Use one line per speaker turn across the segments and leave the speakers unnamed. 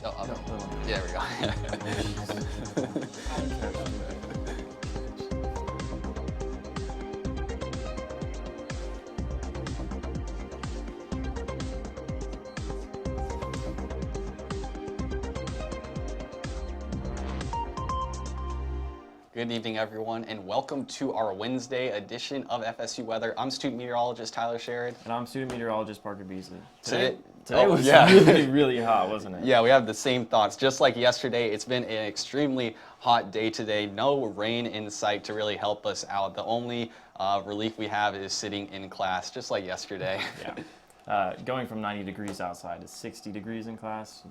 Oh,
No,
there we go. Good evening, everyone, and welcome to our Wednesday edition of FSU Weather. I'm student meteorologist Tyler Sherrod.
And I'm student meteorologist Parker Beasley.
Today
Was really, really hot, wasn't it?
Yeah, we have the same thoughts. Just like yesterday, it's been an extremely hot day today. No rain in sight to really help us out. The only relief we have is sitting in class, just like yesterday.
Yeah. Going from 90 degrees outside to 60 degrees in class,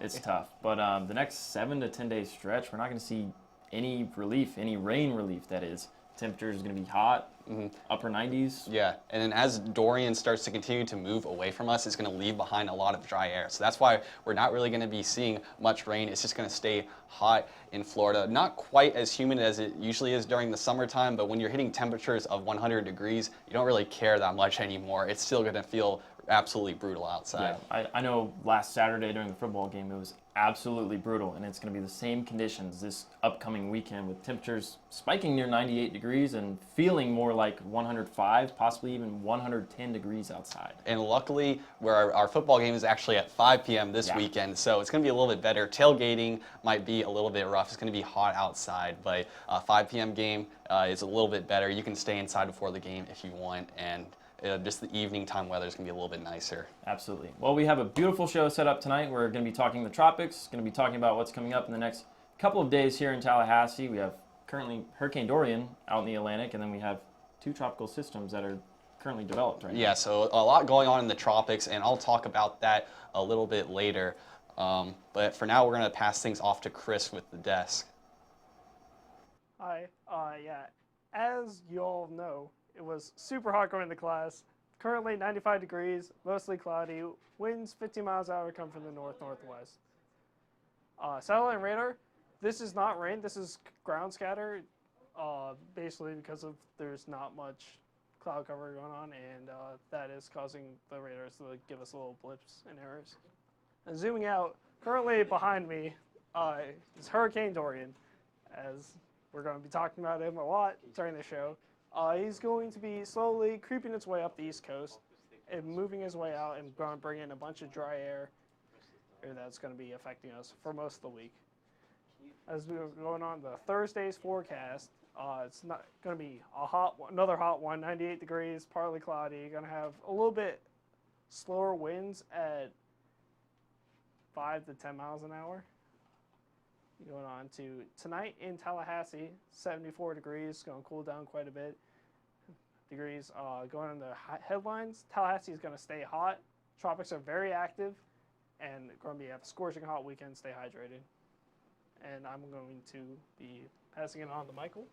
it's tough. But the next 7 to 10 day stretch, we're not going to see any relief, any rain relief, that is. Temperature is going to be hot, upper 90s.
Yeah, and then as Dorian starts to continue to move away from us, it's going to leave behind a lot of dry air. So that's why we're not really going to be seeing much rain. It's just going to stay hot in Florida. Not quite as humid as it usually is during the summertime, but when you're hitting temperatures of 100 degrees, you don't really care that much anymore. It's still going to feel absolutely brutal outside.
Yeah, I know last Saturday during the football game, it was absolutely brutal, and it's going to be the same conditions this upcoming weekend with temperatures spiking near 98 degrees and feeling more like 105, possibly even 110 degrees outside.
And luckily, where our football game is actually at 5 p.m. this weekend, so it's going to be a little bit better. Tailgating might be a little bit rough. It's going to be hot outside, but 5 p.m. game is a little bit better. You can stay inside before the game if you want, and just the evening time weather is going to be a little bit nicer.
Absolutely. Well, we have a beautiful show set up tonight. We're going to be talking the tropics, going to be talking about what's coming up in the next couple of days here in Tallahassee. We have currently Hurricane Dorian out in the Atlantic, and then we have 2 tropical systems that are currently developed right now.
Yeah, so a lot going on in the tropics, and I'll talk about that a little bit later. But for now, we're going to pass things off to Chris with the desk.
Hi. As you all know, it was super hot going to class. Currently 95 degrees, mostly cloudy. Winds 50 miles an hour come from the north-northwest. Satellite radar, this is not rain, this is ground scatter, basically because of there's not much cloud cover going on, and that is causing the radars to give us little blips and errors. And zooming out, currently behind me is Hurricane Dorian, as we're going to be talking about him a lot during the show. He's going to be slowly creeping its way up the East Coast and moving his way out and going to bring in a bunch of dry air that's going to be affecting us for most of the week. As we're going on the Thursday's forecast, it's not going to be another hot one, 98 degrees, partly cloudy. You're going to have a little bit slower winds at 5 to 10 miles an hour. Going on to tonight in Tallahassee, 74 degrees, going to cool down quite a bit. Degrees going on the headlines, Tallahassee is going to stay hot. Tropics are very active, and going to be a scorching hot weekend. Stay hydrated. And I'm going to be passing it on to Michael.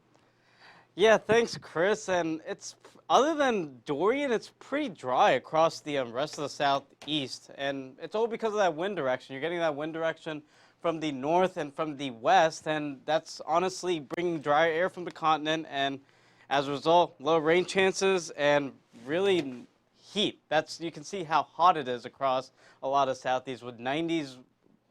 Yeah, thanks, Chris. And it's other than Dorian, it's pretty dry across the rest of the southeast, and it's all because of that wind direction. You're getting that wind direction from the north and from the west, and that's honestly bringing dry air from the continent, and as a result, low rain chances and really heat. You can see how hot it is across a lot of southeast with 90s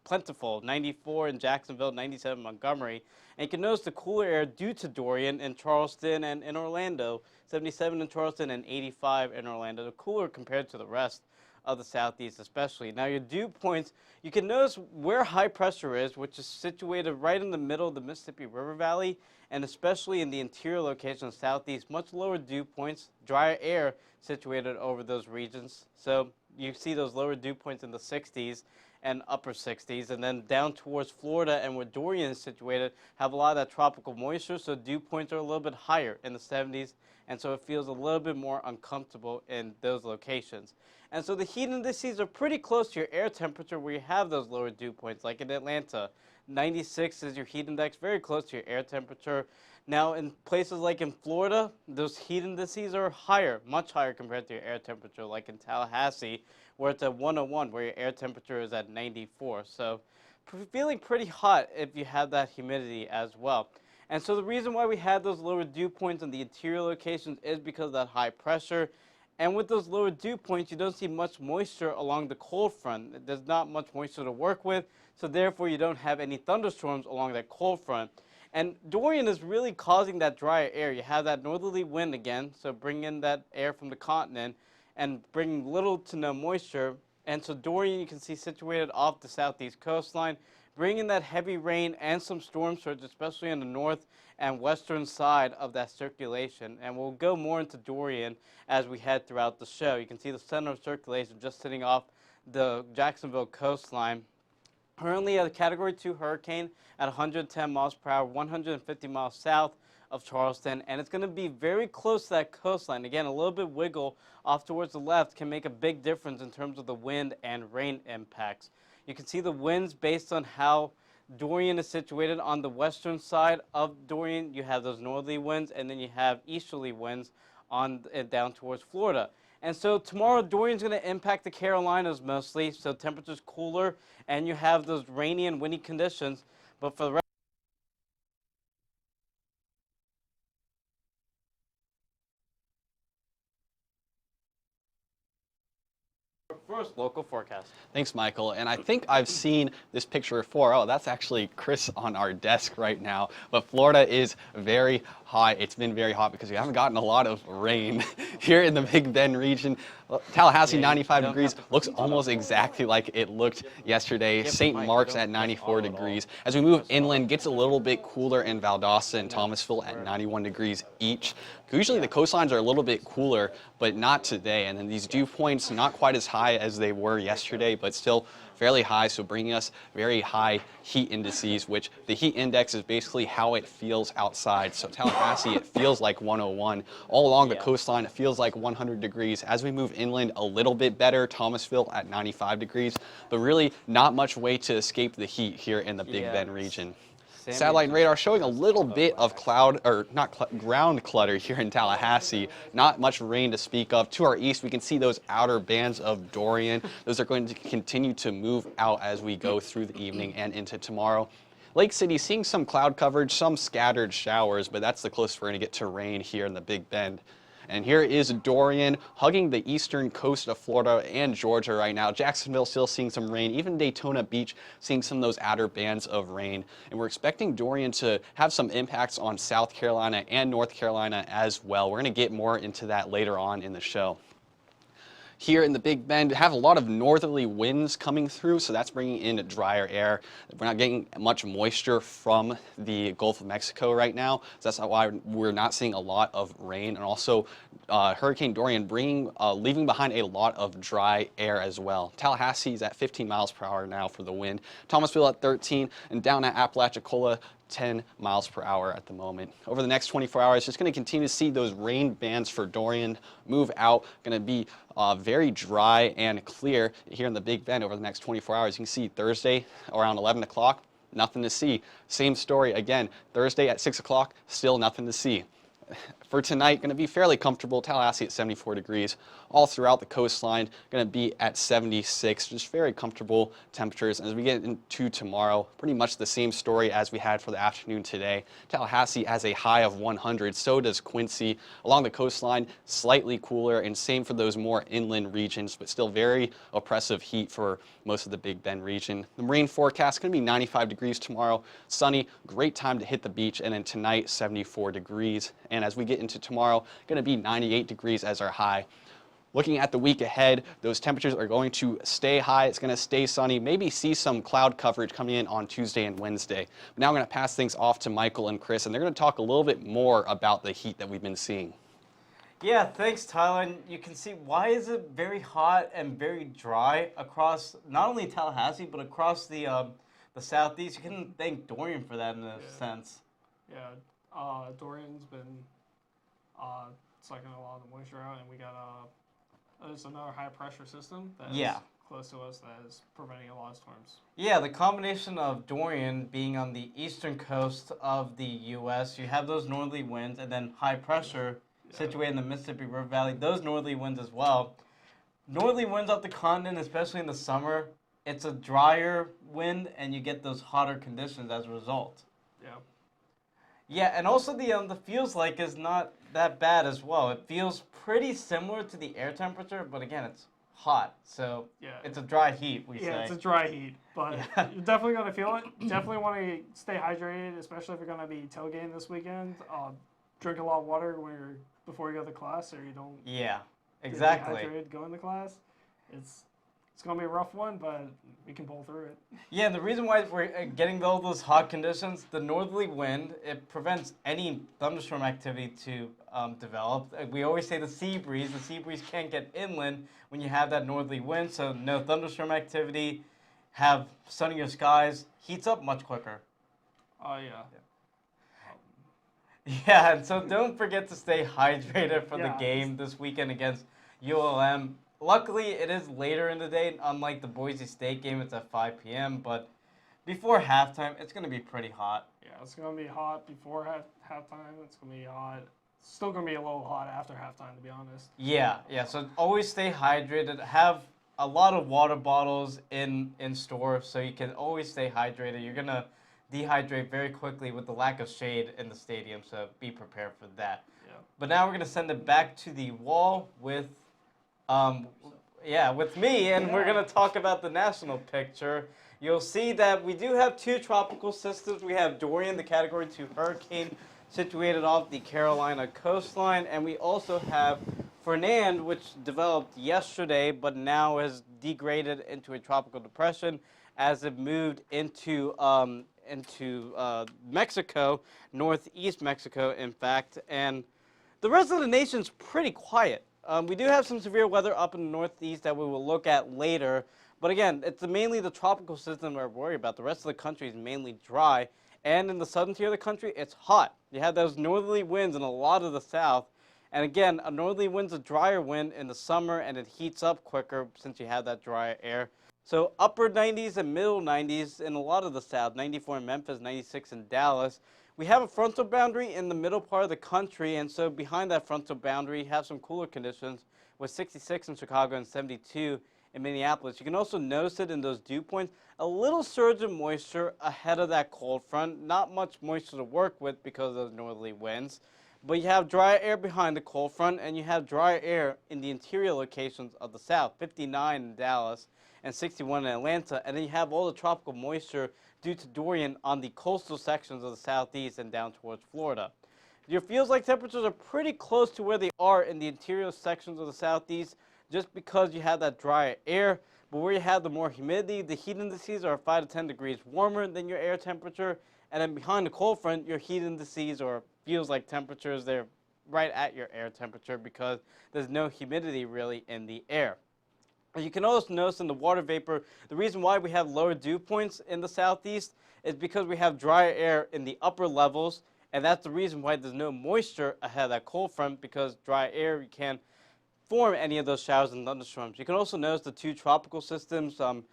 plentiful, 94 in Jacksonville, 97 in Montgomery. And you can notice the cooler air due to Dorian in Charleston and in Orlando, 77 in Charleston and 85 in Orlando. The cooler compared to the rest of the southeast especially. Now your dew points, you can notice where high pressure is, which is situated right in the middle of the Mississippi River Valley, and especially in the interior location of the southeast, much lower dew points, drier air situated over those regions. So you see those lower dew points in the 60s and upper 60s, and then down towards Florida and where Dorian is situated have a lot of that tropical moisture, so dew points are a little bit higher in the 70s, and so it feels a little bit more uncomfortable in those locations. And so the heat indices are pretty close to your air temperature where you have those lower dew points, like in Atlanta. 96 is your heat index, very close to your air temperature. Now in places like in Florida, those heat indices are higher, much higher compared to your air temperature, like in Tallahassee, where it's at 101, where your air temperature is at 94. So feeling pretty hot if you have that humidity as well. And so the reason why we had those lower dew points in the interior locations is because of that high pressure. And with those lower dew points, you don't see much moisture along the cold front. There's not much moisture to work with, so therefore you don't have any thunderstorms along that cold front. And Dorian is really causing that drier air. You have that northerly wind again, so bring in that air from the continent and bring little to no moisture. And so Dorian, you can see situated off the southeast coastline, bringing that heavy rain and some storm surge, especially on the north and western side of that circulation. And we'll go more into Dorian as we head throughout the show. You can see the center of circulation just sitting off the Jacksonville coastline. Currently a Category 2 hurricane at 110 miles per hour, 150 miles south of Charleston, and it's going to be very close to that coastline. Again, a little bit wiggle off towards the left can make a big difference in terms of the wind and rain impacts. You can see the winds based on how Dorian is situated on the western side of Dorian. You have those northerly winds, and then you have easterly winds on down towards Florida. And so tomorrow, Dorian's going to impact the Carolinas mostly, so temperatures cooler, and you have those rainy and windy conditions. But for the rest first local forecast.
Thanks, Michael. And I think I've seen this picture before. Oh, that's actually Chris on our desk right now. But Florida is very hot. It's been very hot because we haven't gotten a lot of rain here in the Big Bend region. Tallahassee, 95 degrees, looks almost exactly like it looked yesterday. St. Mark's at 94 degrees. As we move inland, gets a little bit cooler in Valdosta and Thomasville at 91 degrees each. Usually the coastlines are a little bit cooler, but not today. And then these dew points, not quite as high as they were yesterday, but still fairly high, so bringing us very high heat indices, which the heat index is basically how it feels outside. So Tallahassee, it feels like 101. All along the coastline, it feels like 100 degrees. As we move inland, a little bit better. Thomasville at 95 degrees, but really not much way to escape the heat here in the Big Bend region. Satellite and radar showing a little bit of ground clutter here in Tallahassee. Not much rain to speak of. To our east, we can see those outer bands of Dorian. Those are going to continue to move out as we go through the evening and into tomorrow. Lake City seeing some cloud coverage, some scattered showers, but that's the closest we're going to get to rain here in the Big Bend. And here is Dorian hugging the eastern coast of Florida and Georgia right now. Jacksonville still seeing some rain. Even Daytona Beach seeing some of those outer bands of rain. And we're expecting Dorian to have some impacts on South Carolina and North Carolina as well. We're going to get more into that later on in the show. Here in the Big Bend, have a lot of northerly winds coming through, so that's bringing in drier air. We're not getting much moisture from the Gulf of Mexico right now, so that's why we're not seeing a lot of rain. And also, Hurricane Dorian leaving behind a lot of dry air as well. Tallahassee is at 15 miles per hour now for the wind. Thomasville at 13, and down at Apalachicola, 10 miles per hour at the moment. Over the next 24 hours, just going to continue to see those rain bands for Dorian move out. Going to be very dry and clear here in the Big Bend over the next 24 hours. You can see Thursday around 11 o'clock, nothing to see. Same story again. Thursday at 6 o'clock, still nothing to see. For tonight, going to be fairly comfortable. Tallahassee at 74 degrees. All throughout the coastline, going to be at 76. Just very comfortable temperatures. And as we get into tomorrow, pretty much the same story as we had for the afternoon today. Tallahassee has a high of 100. So does Quincy. Along the coastline, slightly cooler, and same for those more inland regions, but still very oppressive heat for most of the Big Bend region. The rain forecast going to be 95 degrees tomorrow. Sunny, great time to hit the beach. And then tonight, 74 degrees. And as we get into tomorrow, going to be 98 degrees as our high. Looking at the week ahead, those temperatures are going to stay high. It's going to stay sunny. Maybe see some cloud coverage coming in on Tuesday and Wednesday. But now I'm going to pass things off to Michael and Chris, and they're going to talk a little bit more about the heat that we've been seeing.
Yeah, thanks, Tyler. And you can see why is it very hot and very dry across not only Tallahassee but across the southeast. You can thank Dorian for that in a sense.
Yeah, Dorian's been sucking a lot of the moisture out, and we got there's another high pressure system that's close to us that is preventing a lot of storms.
Yeah, the combination of Dorian being on the eastern coast of the U.S., you have those northerly winds, and then high pressure situated in the Mississippi River Valley, those northerly winds as well. Northerly winds off the continent, especially in the summer, it's a drier wind, and you get those hotter conditions as a result. Yeah, and also the feels like is not that bad as well. It feels pretty similar to the air temperature, but again, it's hot, so
Yeah.
it's a dry heat. We
Yeah,
say.
it's a dry heat, but
Yeah.
you're definitely gonna feel it. Definitely want to stay hydrated, especially if you're gonna be tailgating this weekend. Drink a lot of water before you go to class, so you don't
Yeah,
get
exactly.
dehydrated going to class. It's gonna be a rough one, but we can pull through it.
Yeah, the reason why we're getting all those hot conditions, the northerly wind, it prevents any thunderstorm activity to develop. We always say the sea breeze. The sea breeze can't get inland when you have that northerly wind, so no thunderstorm activity. Have sunnier skies, heats up much quicker.
Oh yeah.
Yeah, and so don't forget to stay hydrated for the
Yeah,
game this weekend against ULM. Luckily, it is later in the day, unlike the Boise State game, it's at 5 p.m., but before halftime, it's going to be pretty hot.
Yeah, it's gonna be hot before halftime. It's gonna be hot. Still gonna be a little hot after halftime, to be honest.
Yeah, so always stay hydrated. Have a lot of water bottles in store so you can always stay hydrated. You're going to dehydrate very quickly with the lack of shade in the stadium, so be prepared for that.
Yeah.
But now we're going to send it back to the wall with with me, and we're going to talk about the national picture. You'll see that we do have two tropical systems. We have Dorian, the Category 2 hurricane, situated off the Carolina coastline, and we also have Fernand, which developed yesterday, but now has degraded into a tropical depression as it moved into Mexico, northeast Mexico, in fact, and the rest of the nation's pretty quiet. We do have some severe weather up in the northeast that we will look at later. But again, it's mainly the tropical system we're worried about. The rest of the country is mainly dry. And in the southern tier of the country, it's hot. You have those northerly winds in a lot of the south. And again, a northerly wind's a drier wind in the summer, and it heats up quicker since you have that drier air. So upper 90s and middle 90s in a lot of the south, 94 in Memphis, 96 in Dallas. We have a frontal boundary in the middle part of the country, and so behind that frontal boundary, you have some cooler conditions with 66 in Chicago and 72 in Minneapolis. You can also notice it in those dew points, a little surge of moisture ahead of that cold front. Not much moisture to work with because of those northerly winds. But you have dry air behind the cold front, and you have dry air in the interior locations of the south, 59 in Dallas and 61 in Atlanta. And then you have all the tropical moisture due to Dorian on the coastal sections of the southeast and down towards Florida. Your feels like temperatures are pretty close to where they are in the interior sections of the southeast just because you have that dry air. But where you have the more humidity, the heat indices are 5 to 10 degrees warmer than your air temperature. And then behind the cold front, your heat indices or feels like temperatures, they're right at your air temperature because there's no humidity really in the air. You can also notice in the water vapor, the reason why we have lower dew points in the southeast is because we have drier air in the upper levels, and that's the reason why there's no moisture ahead of that cold front, because dry air, you can't form any of those showers and thunderstorms. You can also notice the two tropical systems, Fernand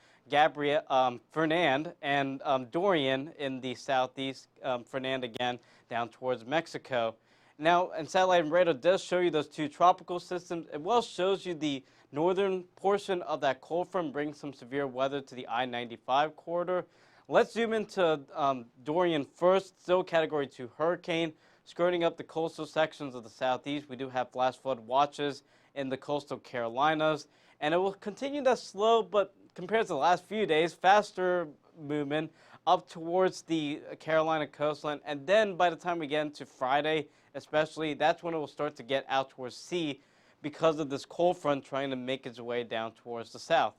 and Dorian in the southeast, Fernand again down towards Mexico. Now, and satellite and radar does show you those two tropical systems. It well shows you the northern portion of that cold front brings some severe weather to the I-95 corridor. Let's zoom into Dorian first, still Category 2 hurricane, skirting up the coastal sections of the southeast. We do have flash flood watches in the coastal Carolinas, and it will continue that slow, but compared to the last few days, faster movement up towards the Carolina coastline. And then by the time we get into Friday, especially, that's when it will start to get out towards sea because of this cold front trying to make its way down towards the south.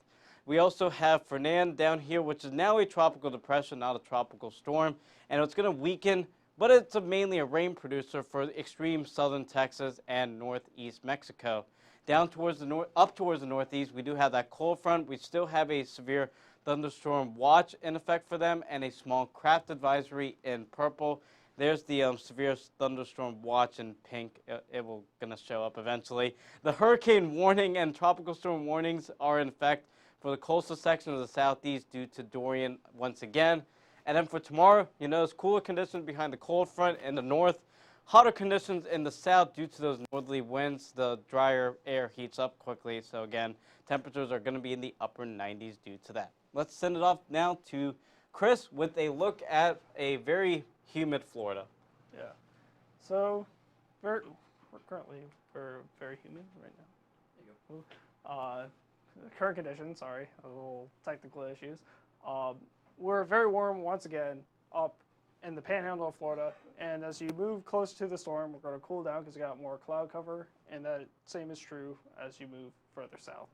We also have Fernand down here, which is now a tropical depression, not a tropical storm, and it's going to weaken, but it's mainly a rain producer for extreme southern Texas and northeast Mexico. Down towards the up towards the northeast, we do have that cold front. We still have a severe thunderstorm watch in effect for them and a small craft advisory in purple. There's the severe thunderstorm watch in pink. It will gonna show up eventually. The hurricane warning and tropical storm warnings are in effect for the coastal section of the southeast due to Dorian once again. And then for tomorrow, you notice cooler conditions behind the cold front in the north, hotter conditions in the south due to those northerly winds. The drier air heats up quickly. So again, temperatures are going to be in the upper 90s due to that. Let's send it off now to Chris with a look at a very humid Florida.
Yeah. So, we're currently very humid right now. There you go. Current conditions, sorry, a little technical issues. We're very warm once again up in the panhandle of Florida, and as you move closer to the storm, we're going to cool down because we got more cloud cover, and that same is true as you move further south.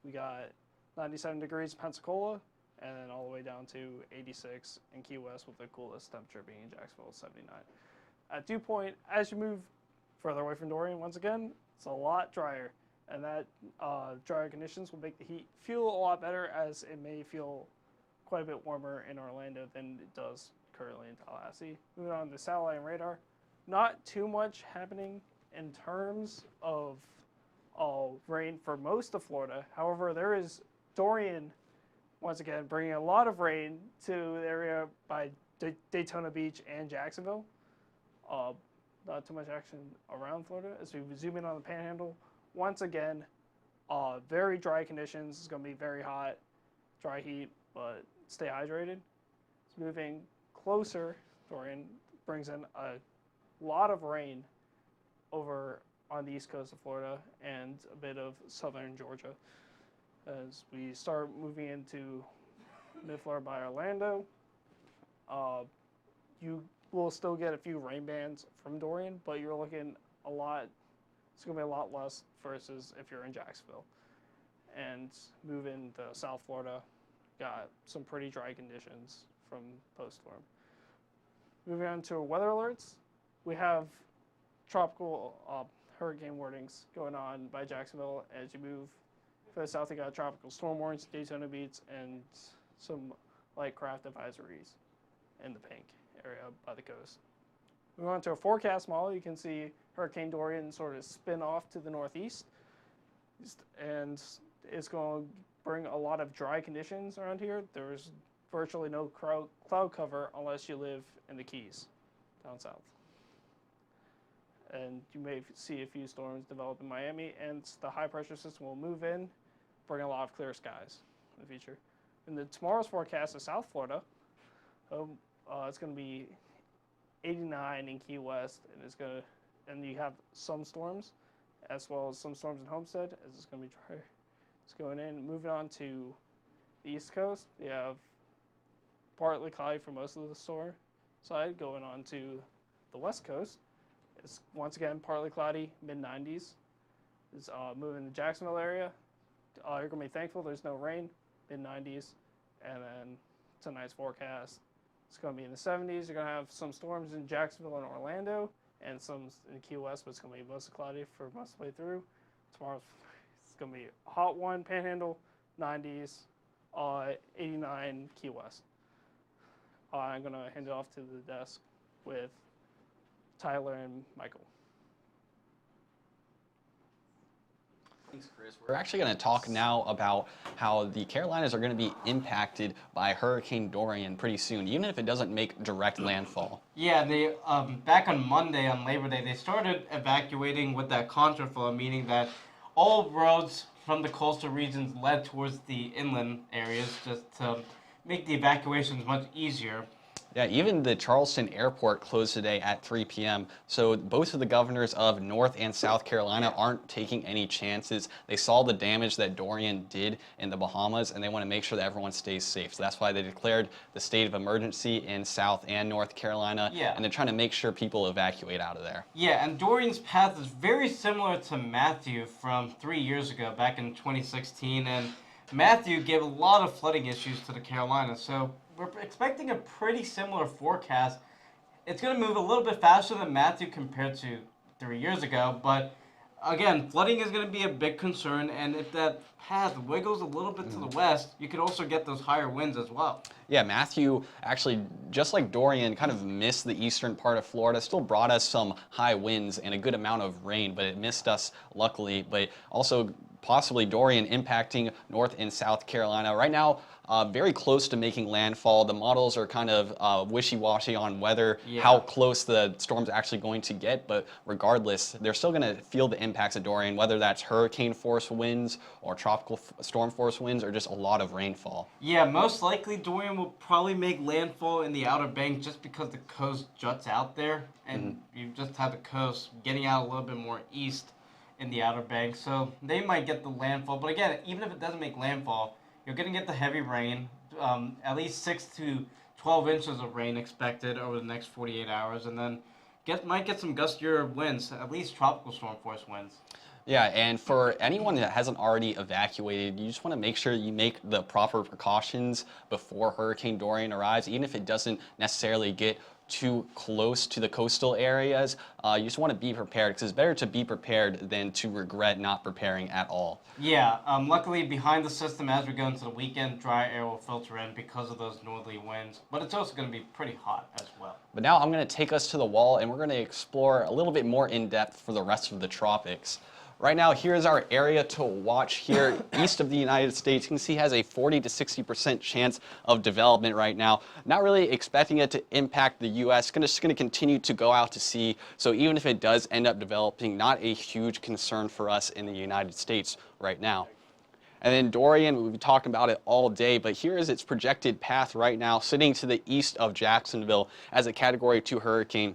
We got 97 degrees in Pensacola, and then all the way down to 86 in Key West, with the coolest temperature being in Jacksonville, 79. At dew point, as you move further away from Dorian, once again, it's a lot drier, and that drier conditions will make the heat feel a lot better, as it may feel quite a bit warmer in Orlando than it does currently in Tallahassee. Moving on to satellite and radar, not too much happening in terms of rain for most of Florida. However, there is Dorian, once again, bringing a lot of rain to the area by Daytona Beach and Jacksonville. Not too much action around Florida. As we zoom in on the Panhandle, once again, very dry conditions. It's going to be very hot, dry heat, but stay hydrated. It's moving closer. Dorian brings in a lot of rain over on the east coast of Florida and a bit of southern Georgia. As we start moving into mid-Florida by Orlando, you will still get a few rain bands from Dorian, but you're looking a lot, it's going to be a lot less versus if you're in Jacksonville. And moving to South Florida, got some pretty dry conditions from post-storm. Moving on to weather alerts, we have tropical hurricane warnings going on by Jacksonville. As you move further south, you got tropical storm warnings, Daytona Beach, and some light craft advisories in the pink area by the coast. Moving on to a forecast model, you can see Hurricane Dorian sort of spin off to the northeast, and it's going to bring a lot of dry conditions around here. There's virtually no cloud cover unless you live in the Keys, down south. And you may see a few storms develop in Miami, and the high pressure system will move in, bring a lot of clear skies in the future. In tomorrow's forecast of South Florida, it's going to be 89 in Key West, and you have some storms, as well as some storms in Homestead, as it's going to be dry. It's going in. Moving on to the East Coast, you have partly cloudy for most of the storm side. Going on to the West Coast, it's once again partly cloudy, mid-90s. It's moving to the Jacksonville area. You're going to be thankful there's no rain, mid-90s. And then tonight's forecast, it's going to be in the 70s. You're going to have some storms in Jacksonville and Orlando, and some in Key West, but it's going to be mostly cloudy for most of the way through. Tomorrow, it's going to be a hot one, Panhandle, 90s, 89 Key West. I'm going to hand it off to the desk with Tyler and Michael.
Thanks, Chris. We're actually going to talk now about how the Carolinas are going to be impacted by Hurricane Dorian pretty soon, even if it doesn't make direct landfall.
Yeah, they back on Monday, on Labor Day, they started evacuating with that contraflow, meaning that all roads from the coastal regions led towards the inland areas just to make the evacuations much easier.
Yeah, even the Charleston airport closed today at 3 p.m. So both of the governors of North and South Carolina aren't taking any chances. They saw the damage that Dorian did in the Bahamas, and they want to make sure that everyone stays safe. So that's why they declared the state of emergency in South and North Carolina.
Yeah.
And they're trying to make sure people evacuate out of there.
Yeah, and Dorian's path is very similar to Matthew from 3 years ago, back in 2016. And Matthew gave a lot of flooding issues to the Carolinas. So we're expecting a pretty similar forecast. It's going to move a little bit faster than Matthew compared to 3 years ago, but again, flooding is going to be a big concern, and if that path wiggles a little bit to the west, you could also get those higher winds as well.
Yeah, Matthew actually, just like Dorian, kind of missed the eastern part of Florida, still brought us some high winds and a good amount of rain, but it missed us luckily, but also possibly Dorian impacting North and South Carolina. Right now, very close to making landfall. The models are kind of wishy-washy on whether how close the storm's actually going to get, but regardless, they're still going to feel the impacts of Dorian, whether that's hurricane force winds or tropical storm force winds or just a lot of rainfall.
Yeah, most likely Dorian will probably make landfall in the Outer Banks just because the coast juts out there, and you just have the coast getting out a little bit more east in the Outer Banks, so they might get the landfall. But again, even if it doesn't make landfall, you're going to get the heavy rain, at least 6 to 12 inches of rain expected over the next 48 hours, and then might get some gustier winds, at least tropical storm force winds.
Yeah, and for anyone that hasn't already evacuated, you just want to make sure you make the proper precautions before Hurricane Dorian arrives, even if it doesn't necessarily get too close to the coastal areas. You just want to be prepared, because it's better to be prepared than to regret not preparing at all.
Yeah, luckily behind the system as we go into the weekend, dry air will filter in because of those northerly winds, but it's also going to be pretty hot as well.
But now I'm going to take us to the wall, and we're going to explore a little bit more in depth for the rest of the tropics. Right now, here's our area to watch here east of the United States. You can see it has a 40 to 60% chance of development right now. Not really expecting it to impact the U.S. Just going to continue to go out to sea. So even if it does end up developing, not a huge concern for us in the United States right now. And then Dorian, we've been talking about it all day, but here is its projected path right now, sitting to the east of Jacksonville as a Category 2 hurricane.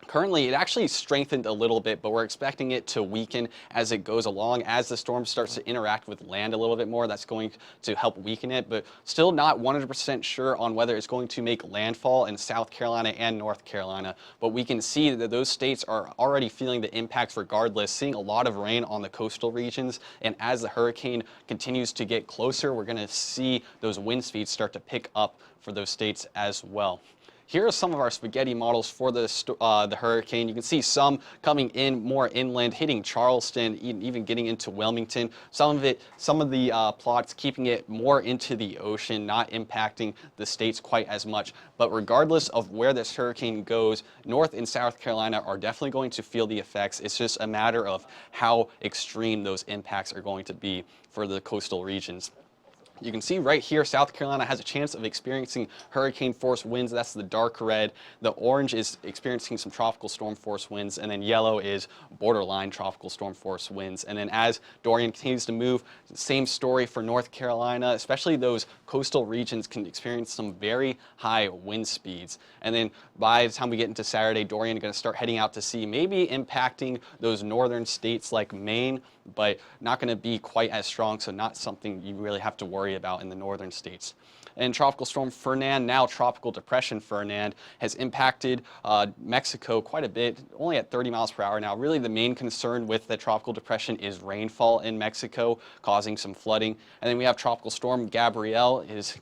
Currently, it actually strengthened a little bit, but we're expecting it to weaken as it goes along. As the storm starts to interact with land a little bit more, that's going to help weaken it, but still not 100% sure on whether it's going to make landfall in South Carolina and North Carolina. But we can see that those states are already feeling the impacts regardless, seeing a lot of rain on the coastal regions, and as the hurricane continues to get closer, we're going to see those wind speeds start to pick up for those states as well. Here are some of our spaghetti models for the hurricane. You can see some coming in more inland, hitting Charleston, even getting into Wilmington. Some of the plots keeping it more into the ocean, not impacting the states quite as much. But regardless of where this hurricane goes, North and South Carolina are definitely going to feel the effects. It's just a matter of how extreme those impacts are going to be for the coastal regions. You can see right here, South Carolina has a chance of experiencing hurricane force winds. That's the dark red. The orange is experiencing some tropical storm force winds, and then yellow is borderline tropical storm force winds. And then as Dorian continues to move, same story for North Carolina, especially those coastal regions can experience some very high wind speeds. And then by the time we get into Saturday, Dorian is going to start heading out to sea, maybe impacting those northern states like Maine, but not going to be quite as strong, so not something you really have to worry about in the northern states. And Tropical Storm Fernand, now Tropical Depression Fernand, has impacted Mexico quite a bit, only at 30 miles per hour now. Really the main concern with the Tropical Depression is rainfall in Mexico, causing some flooding. And then we have Tropical Storm Gabrielle, is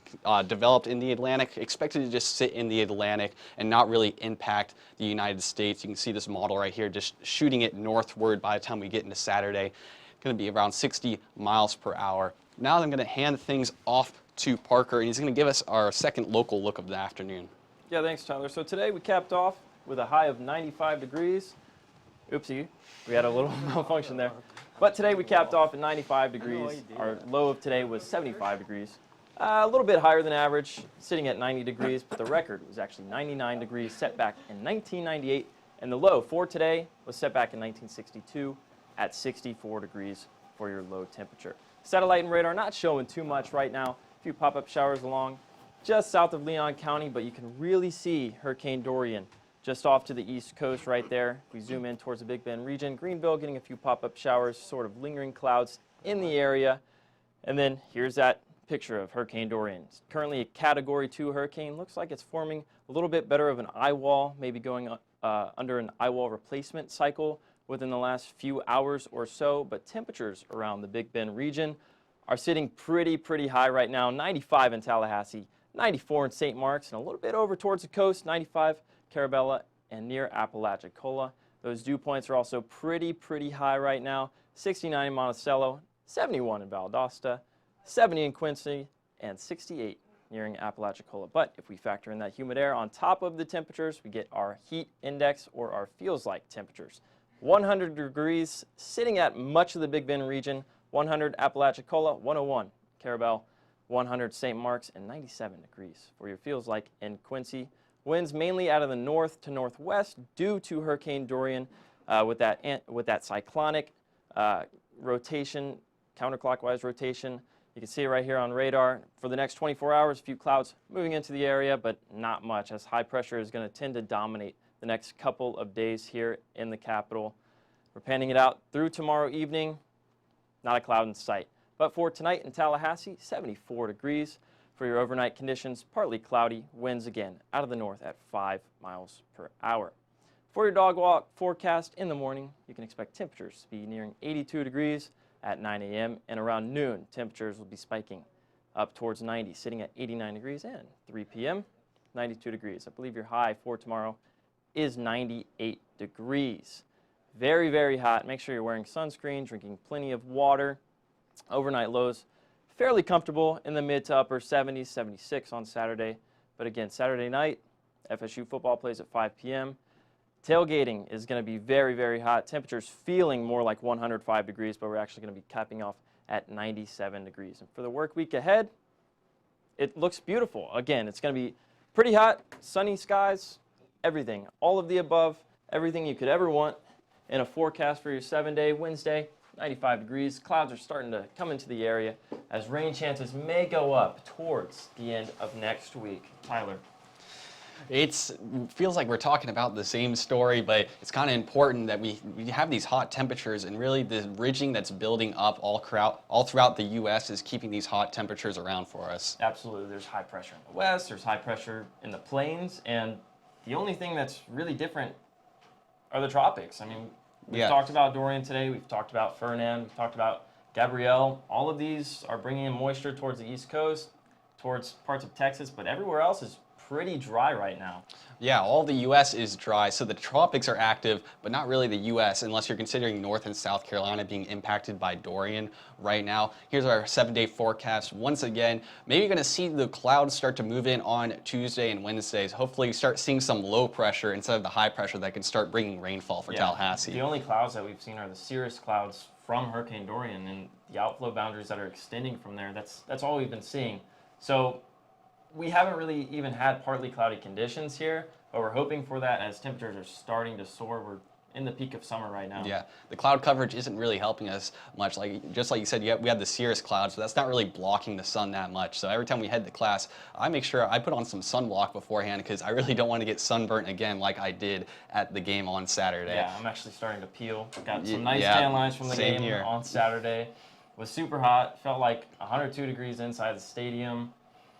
developed in the Atlantic, expected to just sit in the Atlantic and not really impact the United States. You can see this model right here, just shooting it northward by the time we get into Saturday. Going to be around 60 miles per hour. Now I'm going to hand things off to Parker, and he's going to give us our second local look of the afternoon.
Yeah, thanks, Tyler. So today we capped off with a high of 95 degrees. Oopsie, we had a little malfunction there. But today we capped off at 95 degrees. Our low of today was 75 degrees. A little bit higher than average, sitting at 90 degrees, but the record was actually 99 degrees, set back in 1998. And the low for today was set back in 1962 at 64 degrees for your low temperature. Satellite and radar not showing too much right now. A few pop-up showers along just south of Leon County, but you can really see Hurricane Dorian just off to the east coast right there. If we zoom in towards the Big Bend region, Greenville getting a few pop-up showers, sort of lingering clouds in the area. And then here's that picture of Hurricane Dorian. It's currently a Category 2 hurricane. Looks like it's forming a little bit better of an eye wall, maybe going under an eye wall replacement cycle within the last few hours or so, but temperatures around the Big Bend region are sitting pretty high right now. 95 in Tallahassee, 94 in St. Mark's, and a little bit over towards the coast, 95 Carabella and near Apalachicola. Those dew points are also pretty high right now. 69 in Monticello, 71 in Valdosta, 70 in Quincy, and 68 nearing Apalachicola. But if we factor in that humid air on top of the temperatures, we get our heat index, or our feels like temperatures. 100 degrees sitting at much of the Big Bend region, 100 Apalachicola, 101 Carabel, 100 St. Mark's, and 97 degrees for your feels like in Quincy. Winds mainly out of the north to northwest due to Hurricane Dorian with that cyclonic rotation, counterclockwise rotation. You can see it right here on radar. For the next 24 hours, a few clouds moving into the area, but not much, as high pressure is going to tend to dominate the next couple of days here in the capital. We're panning it out through tomorrow evening. Not a cloud in sight. But for tonight in Tallahassee, 74 degrees. For your overnight conditions, partly cloudy, winds again out of the north at 5 miles per hour. For your dog walk forecast in the morning, you can expect temperatures to be nearing 82 degrees at 9 a.m. and around noon, temperatures will be spiking up towards 90, sitting at 89 degrees, and 3 p.m., 92 degrees. I believe your high for tomorrow is 98 degrees. Very, very hot. Make sure you're wearing sunscreen, drinking plenty of water. Overnight lows fairly comfortable in the mid to upper 70s, 76 on Saturday. But again, Saturday night, FSU football plays at 5 p.m. Tailgating is going to be very, very hot. Temperatures feeling more like 105 degrees, but we're actually going to be capping off at 97 degrees. And for the work week ahead, it looks beautiful. Again, it's going to be pretty hot, sunny skies, everything. All of the above, everything you could ever want in a forecast for your 7-day Wednesday. 95 degrees. Clouds are starting to come into the area as rain chances may go up towards the end of next week. Tyler.
It feels like we're talking about the same story, but it's kind of important that we have these hot temperatures, and really the ridging that's building up all throughout the U.S. is keeping these hot temperatures around for us.
Absolutely. There's high pressure in the west, there's high pressure in the plains, and the only thing that's really different are the tropics. I mean, we've talked about Dorian today, we've talked about Fernand, we've talked about Gabrielle. All of these are bringing in moisture towards the East Coast, towards parts of Texas, but everywhere else is pretty dry right now.
Yeah, all the U.S. is dry, so the tropics are active, but not really the U.S. unless you're considering North and South Carolina being impacted by Dorian right now. Here's our 7-day forecast. Once again, maybe you're going to see the clouds start to move in on Tuesday and Wednesdays. Hopefully you start seeing some low pressure instead of the high pressure that can start bringing rainfall for Tallahassee.
The only clouds that we've seen are the cirrus clouds from Hurricane Dorian, and the outflow boundaries that are extending from there. That's all we've been seeing. So we haven't really even had partly cloudy conditions here, but we're hoping for that as temperatures are starting to soar. We're in the peak of summer right now.
Yeah, the cloud coverage isn't really helping us much. Just like you said, we have the cirrus clouds, but that's not really blocking the sun that much. So every time we head to class, I make sure I put on some sunblock beforehand because I really don't want to get sunburnt again like I did at the game on Saturday.
Yeah, I'm actually starting to peel. Got some nice tan lines from the game here on Saturday. It was super hot. Felt like 102 degrees inside the stadium.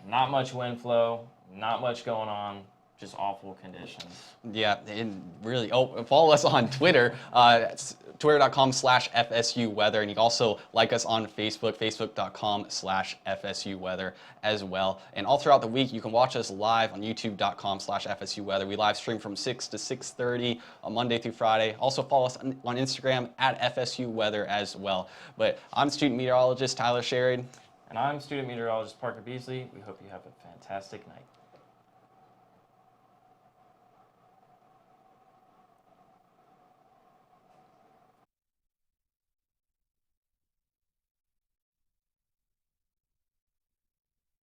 Not much wind flow, not much going on, just awful conditions.
Yeah, and really, follow us on Twitter, twitter.com/FSU weather, and you can also like us on Facebook, facebook.com/FSU weather as well. And all throughout the week, you can watch us live on youtube.com/FSU weather. We live stream from 6 to 6:30 on Monday through Friday. Also follow us on Instagram @FSU weather as well. But I'm student meteorologist Tyler Sherrod.
And I'm student meteorologist Parker Beasley. We hope you have a fantastic night.